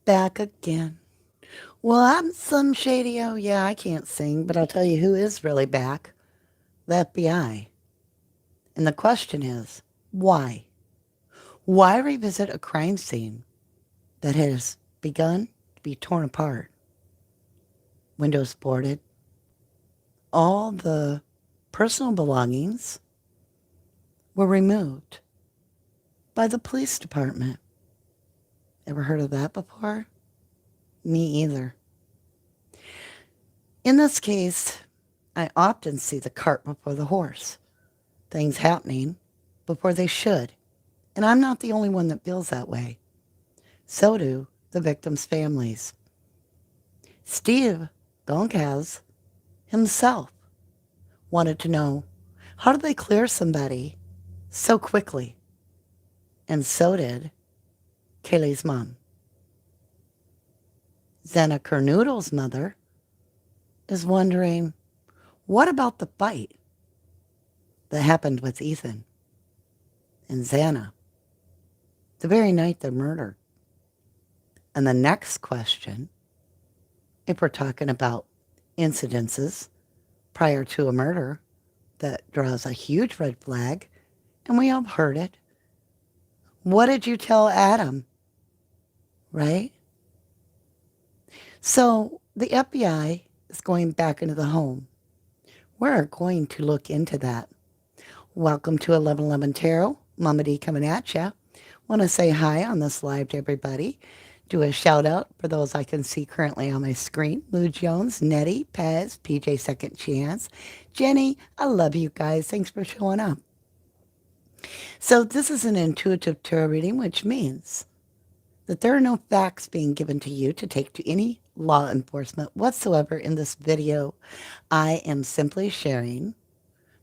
Back again. Well, I'm some shady. Oh, yeah, I can't sing, but I'll tell you who is really back. The FBI. And the question is, why? Why revisit a crime scene that has begun to be torn apart? Windows boarded, all the personal belongings were removed by the police department. Ever heard of that before? Me either. In this case, I often see the cart before the horse. Things happening before they should. And I'm not the only one that feels that way. So do the victims' families. Steve Goncaz himself wanted to know, how did they clear somebody so quickly? And so did Kaylee's mom. Zena Kernoodle's mother is wondering, what about the fight that happened with Ethan and Xana the very night they murdered? And the next question, if we're talking about incidences prior to a murder that draws a huge red flag, and we all heard it, what did you tell Adam? Right? So the FBI is going back into the home. We're going to look into that. Welcome to 1111 Tarot. Mama D coming at ya. Want to say hi on this live to everybody. Do a shout out for those I can see currently on my screen. Lou Jones, Nettie, Pez, PJ Second Chance, Jenny. I love you guys. Thanks for showing up. So this is an intuitive tarot reading, which means that there are no facts being given to you to take to any law enforcement whatsoever in this video. I am simply sharing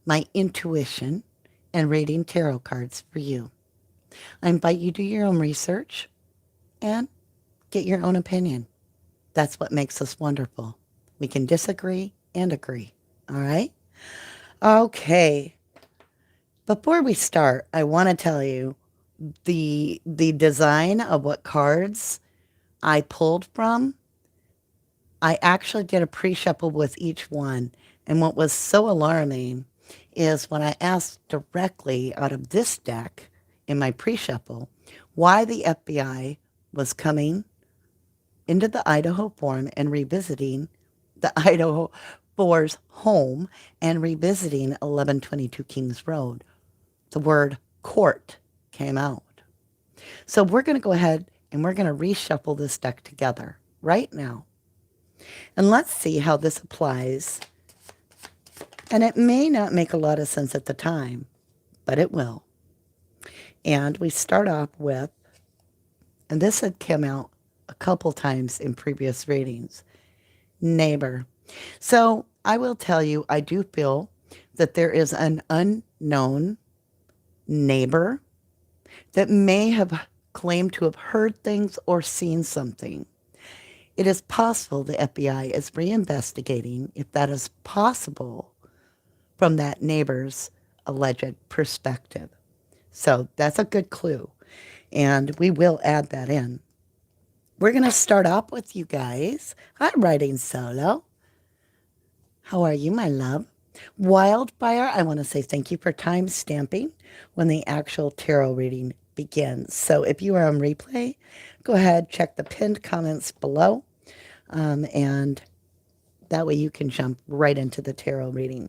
my intuition and reading tarot cards for you. I invite you to do your own research and get your own opinion. That's what makes us wonderful. We can disagree and agree. All right? Okay. Before we start, I want to tell you the design of what cards I pulled from. I actually did a pre-shuffle with each one. And what was so alarming is when I asked directly out of this deck in my pre-shuffle why the FBI was coming into the Idaho Forum and revisiting the Idaho 4's home and revisiting 1122 Kings Road, the word court came out. So we're going to go ahead and we're going to reshuffle this deck together right now. And let's see how this applies. And it may not make a lot of sense at the time, but it will. And we start off with, and this had come out a couple times in previous readings, neighbor. So I will tell you, I do feel that there is an unknown neighbor that may have claimed to have heard things or seen something. It is possible the FBI is reinvestigating if that is possible from that neighbor's alleged perspective. So that's a good clue, and we will add that in. We're going to start off with you guys. I'm writing solo. How are you, my love? Wildfire, I want to say thank you for time stamping when the actual tarot reading begins. So if you are on replay, go ahead, check the pinned comments below, and that way you can jump right into the tarot reading.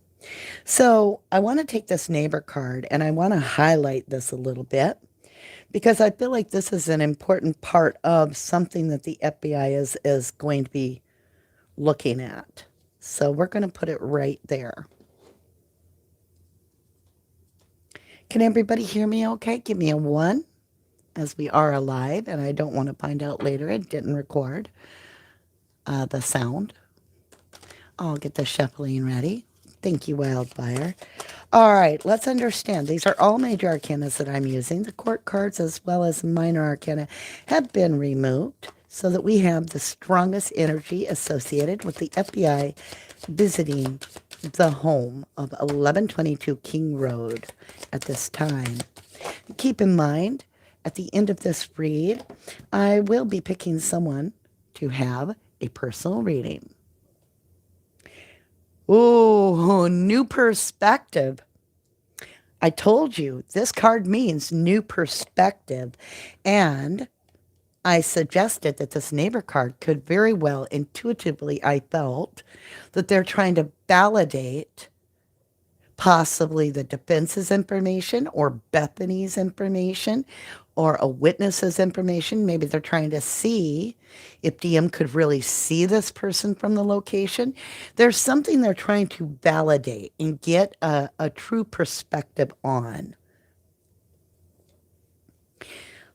So I want to take this neighbor card and I want to highlight this a little bit because I feel like this is an important part of something that the FBI is going to be looking at. So we're going to put it right there. Can everybody hear me okay? Give me a 1 as we are alive, and I don't want to find out later it didn't record the sound. I'll get the shuffling ready. Thank you, Wildfire. All right, let's understand. These are all major arcana that I'm using. The court cards as well as minor arcana have been removed so that we have the strongest energy associated with the FBI visiting the home of 1122 King Road at this time. Keep in mind, At the end of this read, I will be picking someone to have a personal reading. Oh, new perspective. I told you this card means new perspective. And I suggested that this neighbor card could very well, intuitively, I felt that they're trying to validate possibly the defense's information or Bethany's information or a witness's information. Maybe they're trying to see if DM could really see this person from the location. There's something they're trying to validate and get a true perspective on.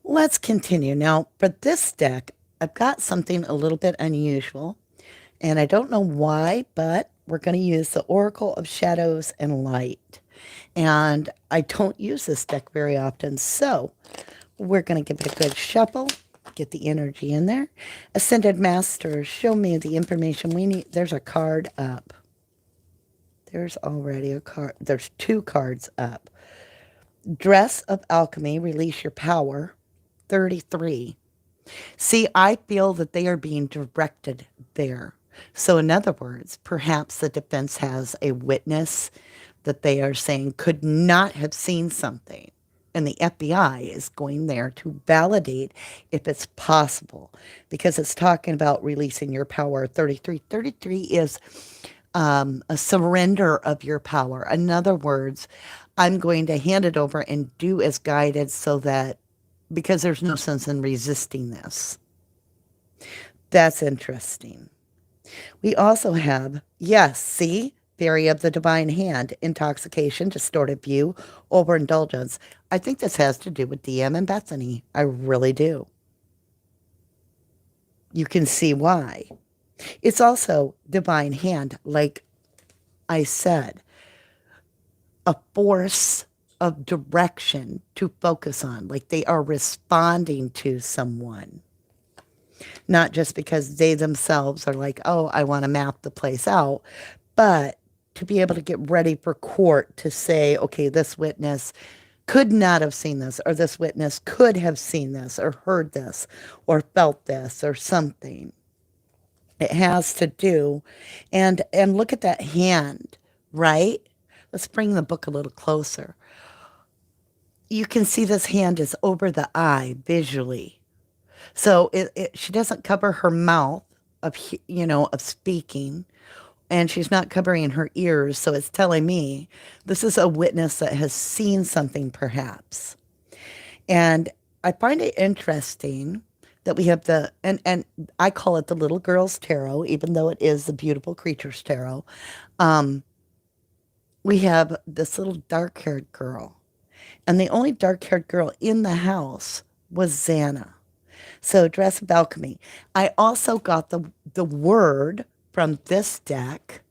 Let's continue. Now, for this deck, I've got something a little bit unusual, and I don't know why, but we're going to use the Oracle of Shadows and Light. And I don't use this deck very often, so we're going to give it a good shuffle, get the energy in there. Ascended Masters, show me the information we need. There's a card up. There's already a card. There's 2 cards up. Dress of Alchemy, release your power, 33. See, I feel that they are being directed there. So in other words, perhaps the defense has a witness that they are saying could not have seen something. And the FBI is going there to validate if it's possible, because it's talking about releasing your power. 33. 33 is a surrender of your power. In other words, I'm going to hand it over and do as guided, so that, because there's no sense in resisting this. That's interesting. We also have, yes, see, Fairy of the Divine Hand, intoxication, distorted view, overindulgence. I think this has to do with DM and Bethany. I really do. You can see why. It's also Divine Hand, like I said, a force of direction to focus on, like they are responding to someone. Not just because they themselves are like, oh, I want to map the place out, but to be able to get ready for court to say, okay, this witness could not have seen this, or this witness could have seen this, or heard this, or felt this, or something. It has to do, and look at that hand, right? Let's bring the book a little closer. You can see this hand is over the eye visually. So she doesn't cover her mouth of speaking, and she's not covering her ears. So it's telling me this is a witness that has seen something, perhaps. And I find it interesting that we have and I call it the little girl's tarot, even though it is the beautiful creatures tarot. We have this little dark-haired girl, and the only dark-haired girl in the house was Xana. So Dress of Alchemy. I also got the word from this deck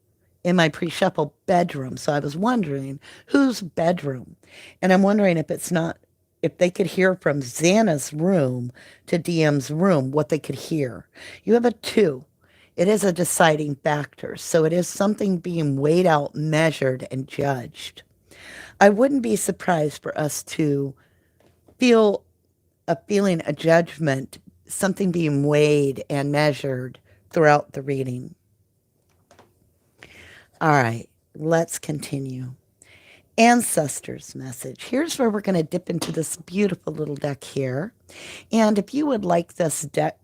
in my pre-shuffle, bedroom. So I was wondering whose bedroom. And I'm wondering if they could hear from Xana's room to DM's room, what they could hear. You have a 2. It is a deciding factor. So it is something being weighed out, measured, and judged. I wouldn't be surprised for us to feel a feeling, a judgment, something being weighed and measured throughout the reading. All right, let's continue. Ancestor's Message. Here's where we're going to dip into this beautiful little deck here. And if you would like this deck,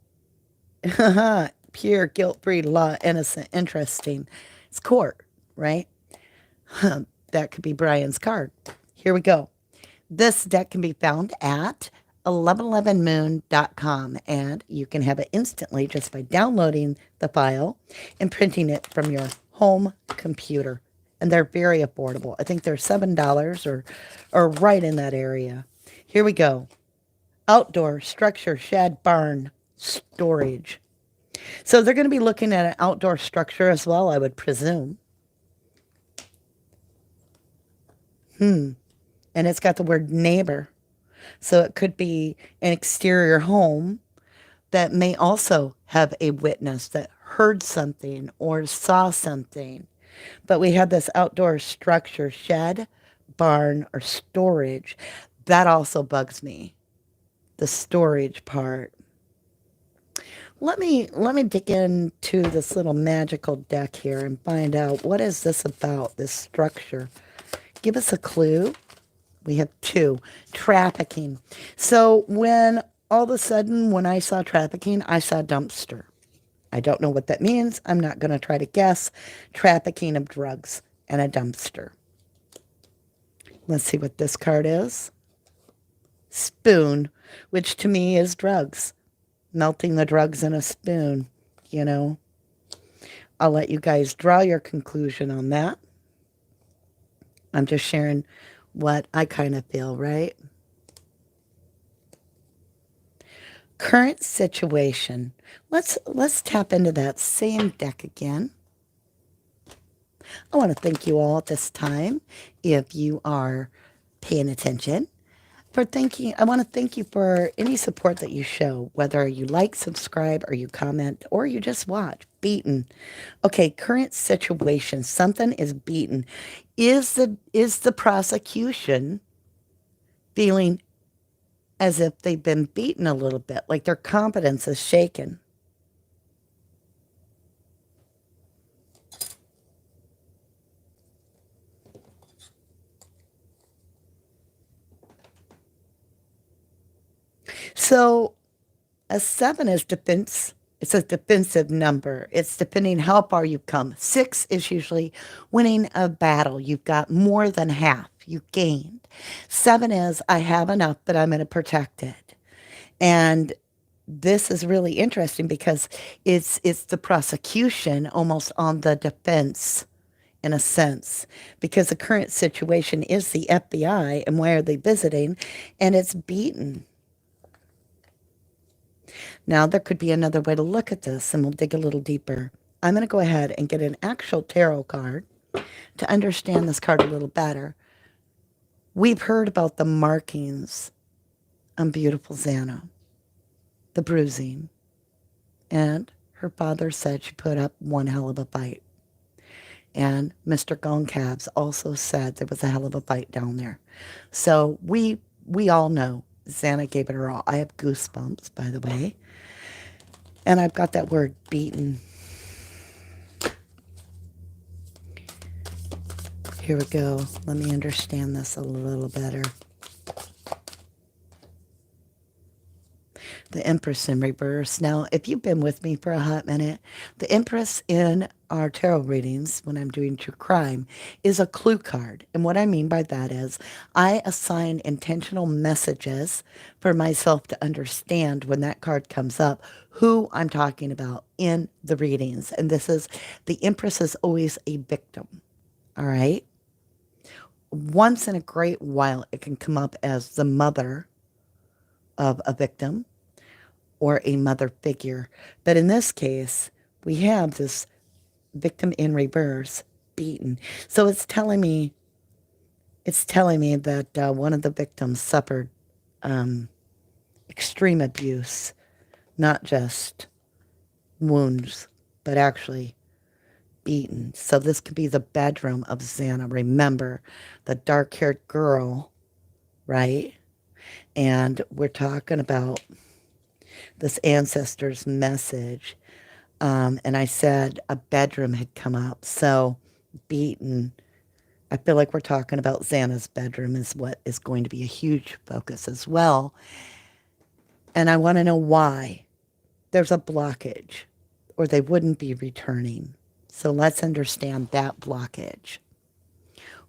pure, guilt-free, law, innocent, interesting, it's court, right? That could be Brian's card. Here we go. This deck can be found at 1111moon.com, and you can have it instantly just by downloading the file and printing it from your home computer. And they're very affordable. I think they're $7 or right in that area. Here we go. Outdoor structure, shed, barn, storage. So they're going to be looking at an outdoor structure as well, I would presume. And it's got the word neighbor. So it could be an exterior home that may also have a witness that heard something or saw something. But we have this outdoor structure, shed, barn, or storage. That also bugs me. the storage part. Let me dig into this little magical deck here and find out what is this about, this structure. Give us a clue. We have 2. Trafficking. So when all of a sudden, when I saw trafficking, I saw dumpster. I don't know what that means. I'm not going to try to guess. Trafficking of drugs and a dumpster. Let's see what this card is. Spoon, which to me is drugs. Melting the drugs in a spoon, you know. I'll let you guys draw your conclusion on that. I'm just sharing what I kind of feel, right? Current situation. Let's tap into that same deck again. I want to thank you all at this time, if you are paying attention, for thanking. I want to thank you for any support that you show, whether you like, subscribe, or you comment, or you just watch. Beaten. Okay, current situation. Something is beaten. Is the prosecution feeling as if they've been beaten a little bit, like their confidence is shaken? So a 7 is defense. It's a defensive number. It's depending how far you've come. 6 is usually winning a battle. You've got more than half. You gained. 7 is I have enough, but I'm going to protect it. And this is really interesting because it's the prosecution almost on the defense in a sense, because the current situation is the FBI, and why are they visiting? And it's beaten. Now, there could be another way to look at this, and we'll dig a little deeper. I'm going to go ahead and get an actual tarot card to understand this card a little better. We've heard about the markings on beautiful Xana, the bruising, and her father said she put up one hell of a fight. And Mr. Goncalves also said there was a hell of a fight down there. So we all know Xana gave it her all. I have goosebumps, by the way. And I've got that word beaten. Here we go. Let me understand this a little better. The Empress in reverse. Now, if you've been with me for a hot minute, the Empress in our tarot readings, when I'm doing true crime, is a clue card. And what I mean by that is I assign intentional messages for myself to understand when that card comes up, who I'm talking about in the readings. And this is, the Empress is always a victim. All right? Once in a great while, it can come up as the mother of a victim or a mother figure. But in this case, we have this victim in reverse, beaten. So it's telling me that one of the victims suffered extreme abuse, not just wounds, but actually beaten. So this could be the bedroom of Xana. Remember, the dark-haired girl, right? And we're talking about this Ancestor's Message. And I said a bedroom had come up. So beaten. I feel like we're talking about Xana's bedroom is what is going to be a huge focus as well. And I want to know why there's a blockage, or they wouldn't be returning. So let's understand that blockage.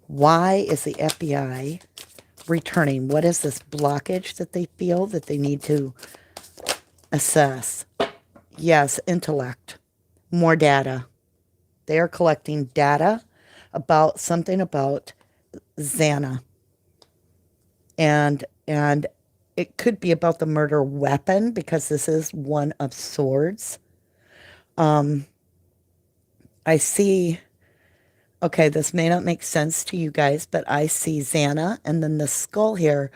Why is the FBI returning? What is this blockage that they feel that they need to assess? Yes, intellect, more data. They are collecting data about something about Xana. And it could be about the murder weapon, because this is one of swords. I see, okay, this may not make sense to you guys, but I see Xana, and then the skull here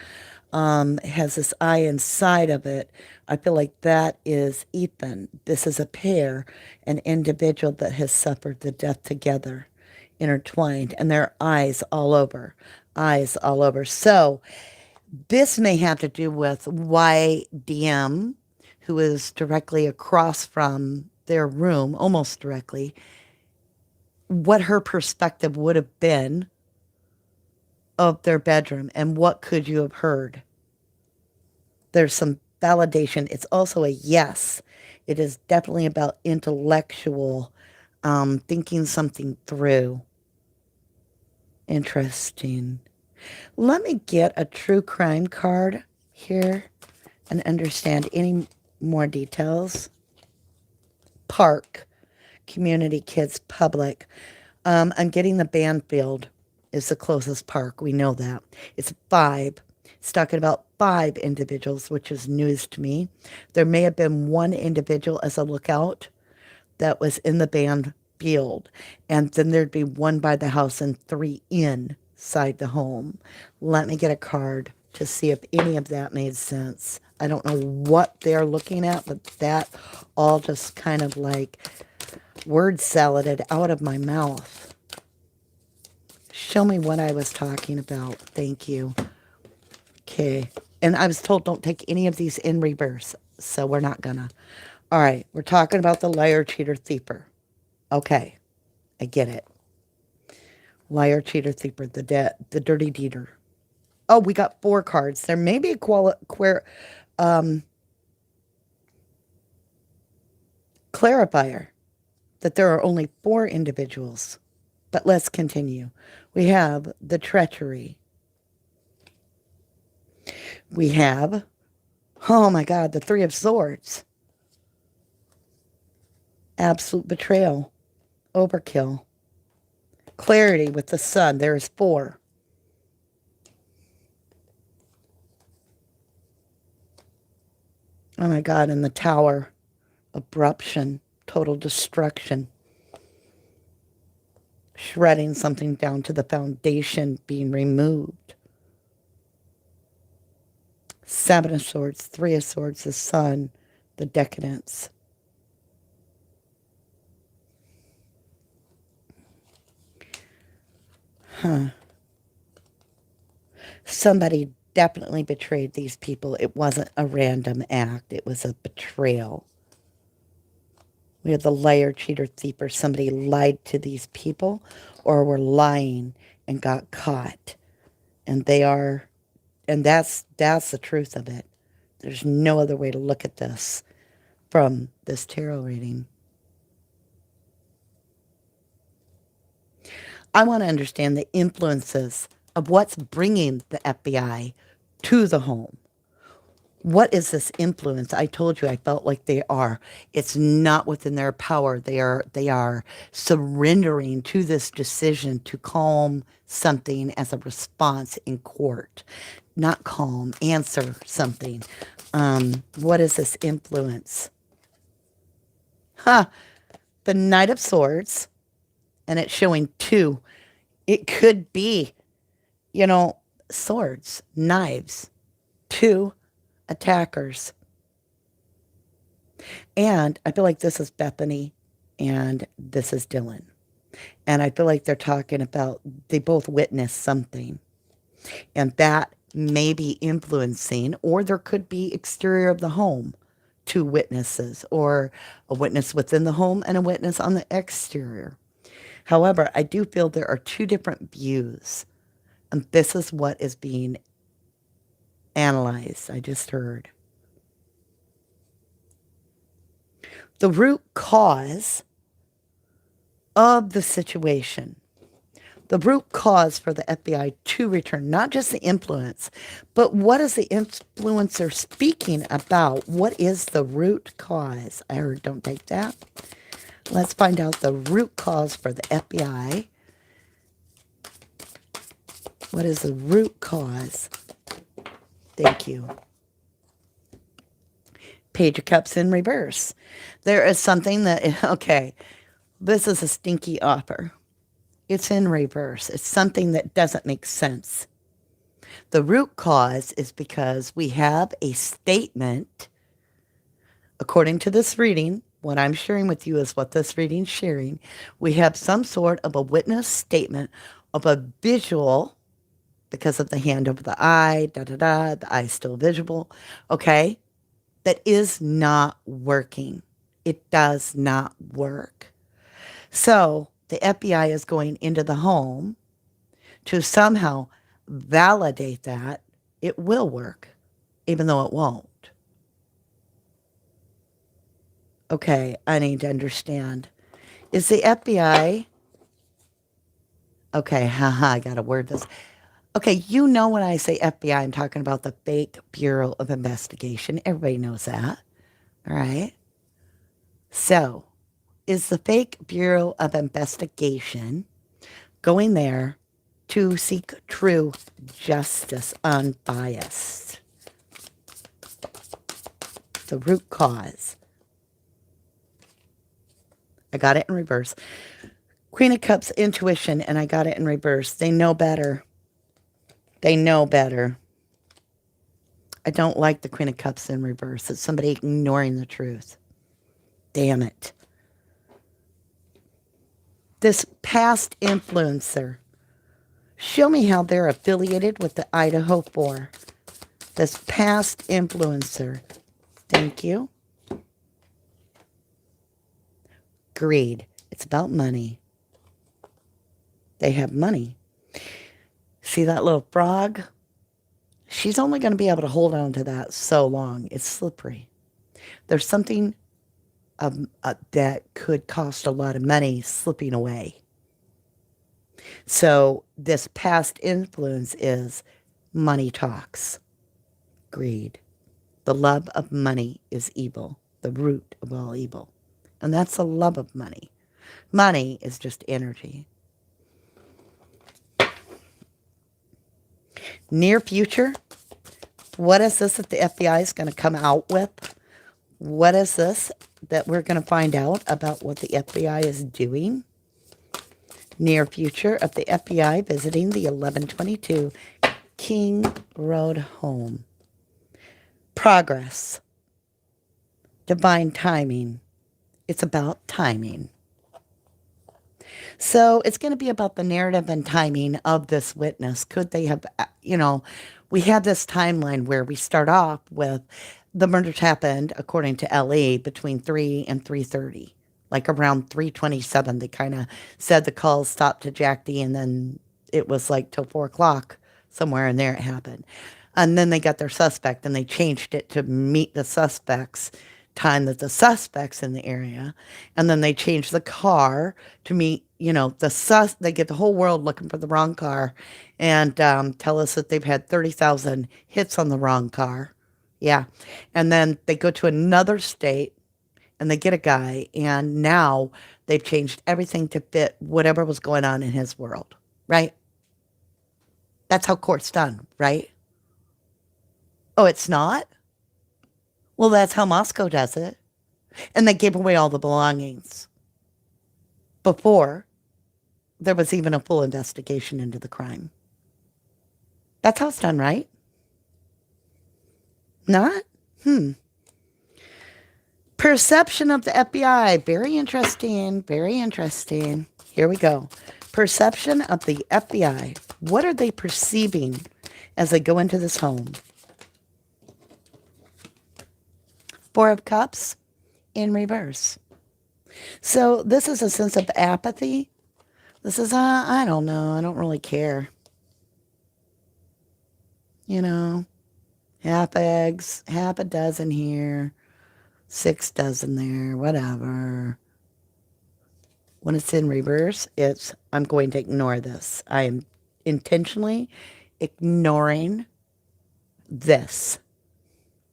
has this eye inside of it. I feel like that is Ethan. This is a pair, an individual that has suffered the death together, intertwined, and their eyes all over. Eyes all over. So This may have to do with why DM, who is directly across from their room, almost directly, what her perspective would have been of their bedroom and what could you have heard. There's some validation. It's also a yes. It is definitely about intellectual, thinking something through. Interesting. Let me get a true crime card here and understand any more details. Park, community, kids, public. I'm getting the Banfield is the closest park. We know that. It's 5. It's talking about 5 individuals, which is news to me. There may have been one individual as a lookout that was in the Banfield, and then there'd be one by the house and 3 inside the home. Let me get a card to see if any of that made sense. I don't know what they're looking at, but that all just kind of like word saladed out of my mouth. Show me what I was talking about. Thank you. Okay. And I was told don't take any of these in reverse, so we're not gonna. All right. We're talking about the liar, cheater, thieper. Okay. I get it. Liar, cheater, thieper, the dirty deeder. Oh, we got 4 cards. There may be a clarifier that there are only 4 individuals. But let's continue. We have the treachery. We have, oh my God, the 3 of Swords. Absolute betrayal. Overkill. Clarity with the Sun. There is 4. Oh my God, and the Tower. Abruption. Total destruction. Shredding something down to the foundation, being removed. 7 of Swords, 3 of Swords, the Sun, the decadence. Somebody definitely betrayed these people. It wasn't a random act. It was a betrayal. We have the liar, cheater, thief, or somebody lied to these people or were lying and got caught. And that's the truth of it. There's no other way to look at this from this tarot reading. I want to understand the influences of what's bringing the FBI to the home. What is this influence? I told you I felt like it's not within their power. They are surrendering to this decision to calm something as a response in court. Not calm, answer something. What is this influence? The Knight of Swords, and it's showing 2. It could be, swords, knives, 2 attackers. And I feel like this is Bethany and this is Dylan. And I feel like they're talking about, they both witnessed something. And that may be influencing, or there could be exterior of the home, 2 witnesses, or a witness within the home and a witness on the exterior. However, I do feel there are 2 different views. And this is what is being analyzed. I just heard. The root cause of the situation. The root cause for the FBI to return, not just the influence, but what is the influencer speaking about? What is the root cause? I heard don't take that. Let's find out the root cause for the FBI. What is the root cause? Thank you. Page of Cups in reverse. There is something that, okay, this is a stinky offer. It's in reverse. It's something that doesn't make sense. The root cause is because we have a statement, according to this reading, what I'm sharing with you is what this reading's sharing. We have some sort of a witness statement of a visual because of the hand over the eye, the eye still visible. Okay? That is not working. It does not work. So the FBI is going into the home to somehow validate that it will work, even though it won't. Okay, I need to understand. Is the FBI... Okay, haha, I gotta word this. Okay, you know when I say FBI, I'm talking about the fake Bureau of Investigation. Everybody knows that. All right? So, is the fake Bureau of Investigation going there to seek true justice, unbiased? The root cause. I got it in reverse. Queen of Cups, intuition, and I got it in reverse. They know better. They know better. I don't like the Queen of Cups in reverse. It's somebody ignoring the truth. Damn it. This past influencer. Show me how they're affiliated with the Idaho 4. This past influencer. Thank you. Greed. It's about money. They have money. See that little frog? She's only going to be able to hold on to that so long. It's slippery. There's something that could cost a lot of money slipping away. So this past influence is money talks. Greed. The love of money is evil. The root of all evil. And that's the love of money. Money is just energy. Near future. What is this that the FBI is going to come out with? What is this that we're going to find out about what the FBI is doing? Near future of the FBI visiting the 1122 King Road home. Progress. Divine timing. It's about timing. So it's going to be about the narrative and timing of this witness. Could they have, we have this timeline where we start off with the murders happened, according to LE, between 3 and 3:30. Like around 3:27, they kind of said the calls stopped to Jack D, and then it was like till 4 o'clock, somewhere in there it happened. And then they got their suspect, and they changed it to meet the suspects time that the suspects in the area. And then they changed the car to meet, they get the whole world looking for the wrong car and tell us that they've had 30,000 hits on the wrong car. Yeah. And then they go to another state and they get a guy, and now they've changed everything to fit whatever was going on in his world, right? That's how court's done, right? Oh, it's not? Well, that's how Moscow does it. And they gave away all the belongings before there was even a full investigation into the crime. That's how it's done, right? Not? Perception of the FBI. Very interesting. Very interesting. Here we go. Perception of the FBI. What are they perceiving as they go into this home? 4 of Cups in reverse. So this is a sense of apathy. This is, I don't know. I don't really care. Half eggs, half a dozen here, 6 dozen there, whatever. When it's in reverse, I'm going to ignore this. I am intentionally ignoring this.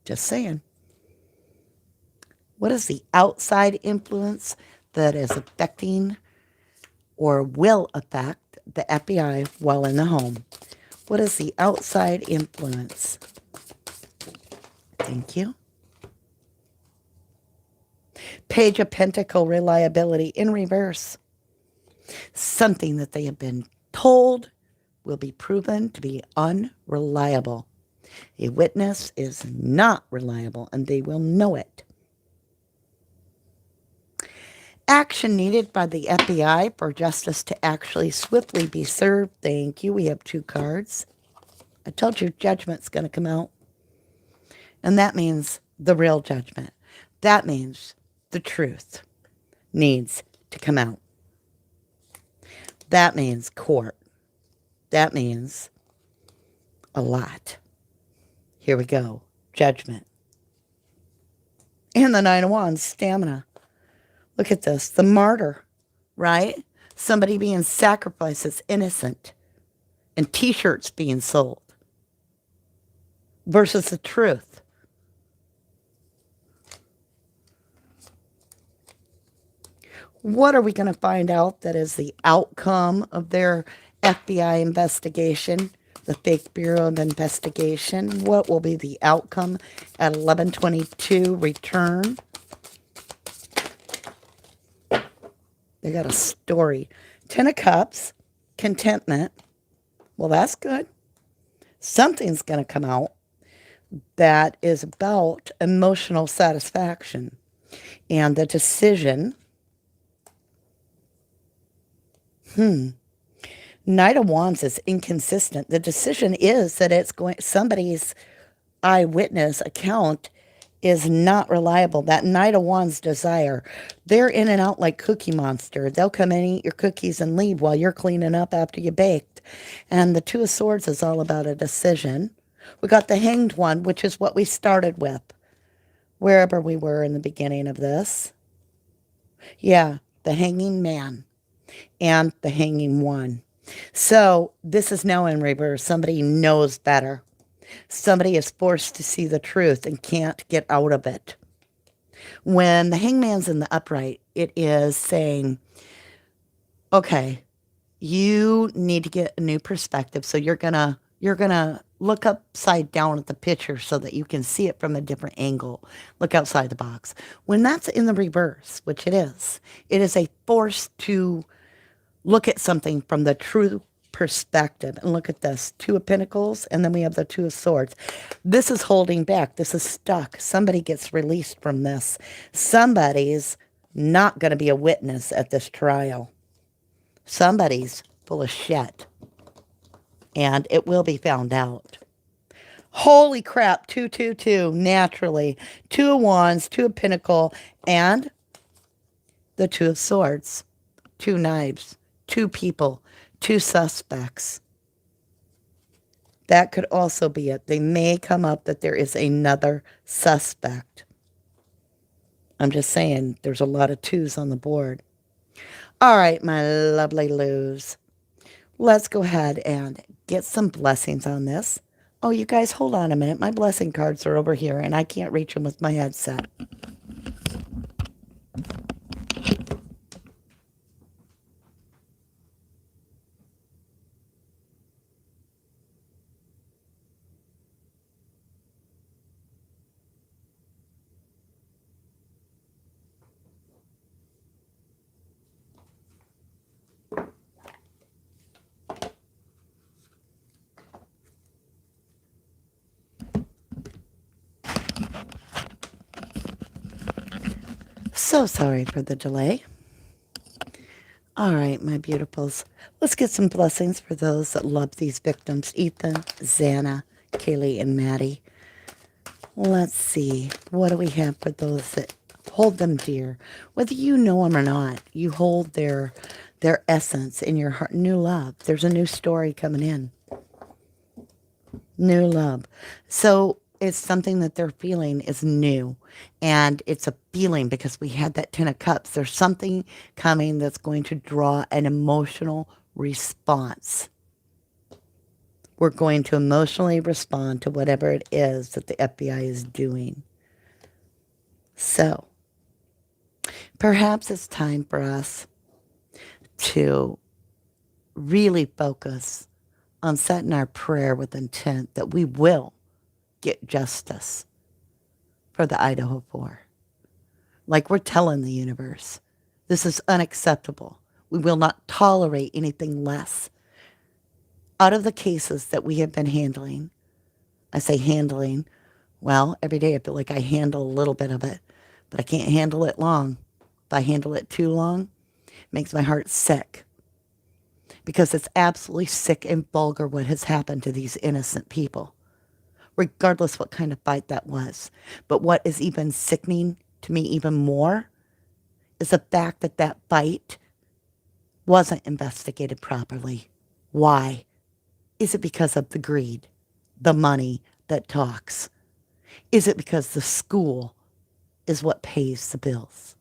Just saying. What is the outside influence that is affecting or will affect the FBI while in the home? What is the outside influence? Thank you. Page of Pentacle, reliability in reverse. Something that they have been told will be proven to be unreliable. A witness is not reliable, and they will know it. Action needed by the FBI for justice to actually swiftly be served. Thank you. We have 2 cards. I told you judgment's going to come out. And that means the real judgment. That means the truth needs to come out. That means court. That means a lot. Here we go. Judgment. And the Nine of Wands, stamina. Look at this. The martyr, right? Somebody being sacrificed as innocent. And t-shirts being sold. Versus the truth. What are we going to find out that is the outcome of their FBI investigation? The fake Bureau of Investigation. What will be the outcome at 11:22 return? They got a story. 10 of Cups. Contentment. Well, that's good. Something's going to come out that is about emotional satisfaction. And the decision. Knight of Wands is inconsistent. The decision is that it's going, somebody's eyewitness account is not reliable. That Knight of Wands desire, they're in and out like Cookie Monster. They'll come and eat your cookies and leave while you're cleaning up after you baked. And the Two of Swords is all about a decision. We got the Hanged One, which is what we started with, wherever we were in the beginning of this. Yeah, the Hanging Man and the Hanging One. So this is now in reverse. Somebody knows better. Somebody is forced to see the truth and can't get out of it. When the Hangman's in the upright, it is saying, okay, you need to get a new perspective. So you're gonna look upside down at the picture so that you can see it from a different angle. Look outside the box. When that's in the reverse, which it is a force to look at something from the true perspective. And look at this. Two of Pentacles, and then we have the Two of Swords. This is holding back. This is stuck. Somebody gets released from this. Somebody's not going to be a witness at this trial. Somebody's full of shit. And it will be found out. Holy crap. 222, naturally. Two of Wands, Two of Pentacle, and the Two of Swords. Two knives. Two people, two suspects. That could also be it. They may come up that there is another suspect. I'm just saying, there's a lot of twos on the board. All right, my lovely Luz. Let's go ahead and get some blessings on this. Oh, you guys, hold on a minute. My blessing cards are over here, and I can't reach them with my headset. So sorry for the delay. All right, my beautifuls. Let's get some blessings for those that love these victims. Ethan, Xana, Kaylee, and Maddie. Let's see. What do we have for those that hold them dear? Whether you know them or not, you hold their essence in your heart. New love. There's a new story coming in. New love. So it's something that they're feeling is new. And it's a feeling because we had that Ten of Cups. There's something coming that's going to draw an emotional response. We're going to emotionally respond to whatever it is that the FBI is doing. So perhaps it's time for us to really focus on setting our prayer with intent that we will get justice for the Idaho 4. Like we're telling the universe, this is unacceptable. We will not tolerate anything less. Out of the cases that we have been handling, I say handling, well, every day I feel like I handle a little bit of it, but I can't handle it long. If I handle it too long, it makes my heart sick. because it's absolutely sick and vulgar what has happened to these innocent people, regardless what kind of fight that was. But what is even sickening to me even more is the fact that that fight wasn't investigated properly. Why? Is it because of the greed, the money that talks? Is it because the school is what pays the bills?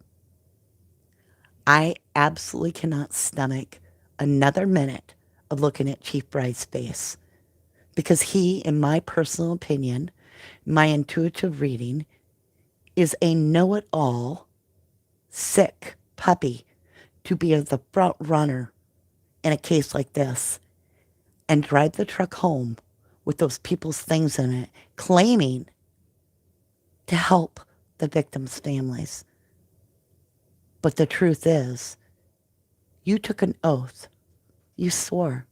I absolutely cannot stomach another minute of looking at Chief Bride's face, because he, in my personal opinion, my intuitive reading, is a know-it-all, sick puppy to be the front runner in a case like this and drive the truck home with those people's things in it, claiming to help the victims' families. But the truth is, you took an oath. You swore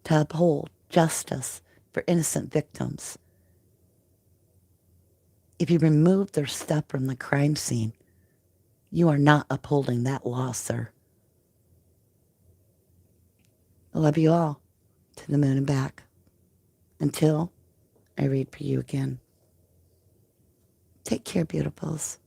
to uphold justice for innocent victims. If you remove their stuff from the crime scene, you are not upholding that law, sir. I love you all to the moon and back. Until I read for you again. Take care, beautifuls.